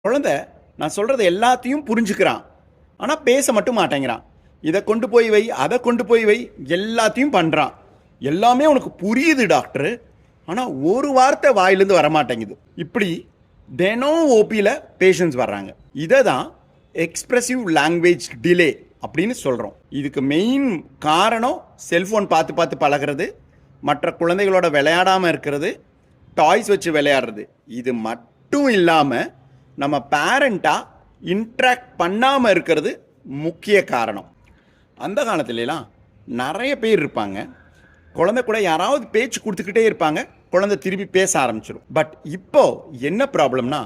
குழந்தை நான் சொல்கிறது எல்லாத்தையும் புரிஞ்சுக்கிறான், ஆனால் பேச மட்டும் மாட்டேங்கிறான். இதை கொண்டு போய் வை, அதை கொண்டு போய் வை, எல்லாத்தையும் பண்ணுறான். எல்லாமே உனக்கு புரியுது டாக்டர், ஆனால் ஒரு வார்த்தை வாயிலேருந்து வரமாட்டேங்குது. இப்படி தினம் ஓபியில் பேஷண்ட்ஸ் வர்றாங்க. இதை தான் எக்ஸ்பிரசிவ் லாங்குவேஜ் டிலே அப்படின்னு சொல்கிறோம். இதுக்கு மெயின் காரணம் செல்ஃபோன் பார்த்து பார்த்து பழகிறது, மற்ற குழந்தைகளோட விளையாடாமல் இருக்கிறது, டாய்ஸ் வச்சு விளையாடுறது. இது மட்டும் இல்லாமல் நம்ம பேரண்ட்டாக இன்ட்ராக்ட் பண்ணாமல் இருக்கிறது முக்கிய காரணம். அந்த காலத்துலலாம் நிறைய பேர் இருப்பாங்க, குழந்தை கூட யாராவது பேச்சு கொடுத்துக்கிட்டே இருப்பாங்க, குழந்தை திருப்பி பேச ஆரம்பிச்சிடும். பட் இப்போ என்ன ப்ராப்ளம்னா,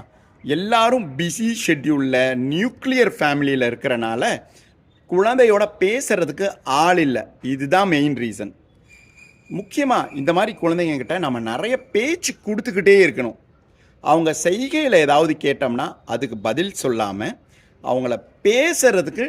எல்லாரும் பிஸி ஷெட்யூலில் நியூக்ளியர் ஃபேமிலியில் இருக்கிறனால குழந்தையோட பேசுறதுக்கு ஆள் இல்லை. இதுதான் மெயின் ரீசன். முக்கியமாக இந்த மாதிரி குழந்தைங்கக்கிட்ட நம்ம நிறைய பேச்சு கொடுத்துக்கிட்டே இருக்கணும். அவங்க செய்கையில் ஏதாவது கேட்டோம்னா அதுக்கு பதில் சொல்லாமல் அவங்கள பேசுறதுக்கு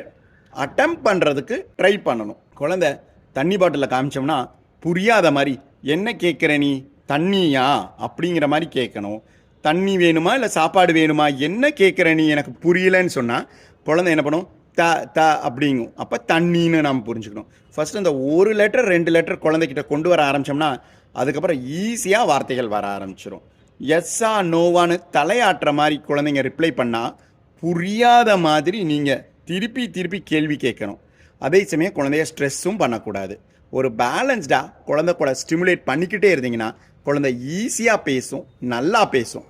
அட்டம் பண்ணுறதுக்கு ட்ரை பண்ணணும். குழந்தை தண்ணி பாட்டிலில் காமிச்சோம்னா புரியாத மாதிரி, என்ன கேட்குற நீ, தண்ணியா அப்படிங்கிற மாதிரி கேட்கணும். தண்ணி வேணுமா இல்லை சாப்பாடு வேணுமா, என்ன கேட்குற நீ, எனக்கு புரியலன்னு சொன்னால் குழந்தை என்ன பண்ணும், த த அப்படிங்கும். அப்போ தண்ணின்னு நாம் புரிஞ்சுக்கணும். ஃபஸ்ட்டு இந்த ஒரு லெட்டர் 2 லெட்டர் குழந்தைகிட்ட கொண்டு வர ஆரம்பித்தோம்னா அதுக்கப்புறம் ஈஸியாக வார்த்தைகள் வர ஆரம்பிச்சிடும். எஸ்ஸா நோவான்னு தலையாட்டுற மாதிரி குழந்தைங்க ரிப்ளை பண்ணால் புரியாத மாதிரி நீங்கள் திருப்பி திருப்பி கேள்வி கேட்கணும். அதே சமயம் குழந்தைய ஸ்ட்ரெஸ்ஸும் பண்ணக்கூடாது. ஒரு பேலன்ஸ்டாக குழந்தை கூட ஸ்டிமுலேட் பண்ணிக்கிட்டே இருந்தீங்கன்னா குழந்தை ஈஸியாக பேசும், நல்லா பேசும்.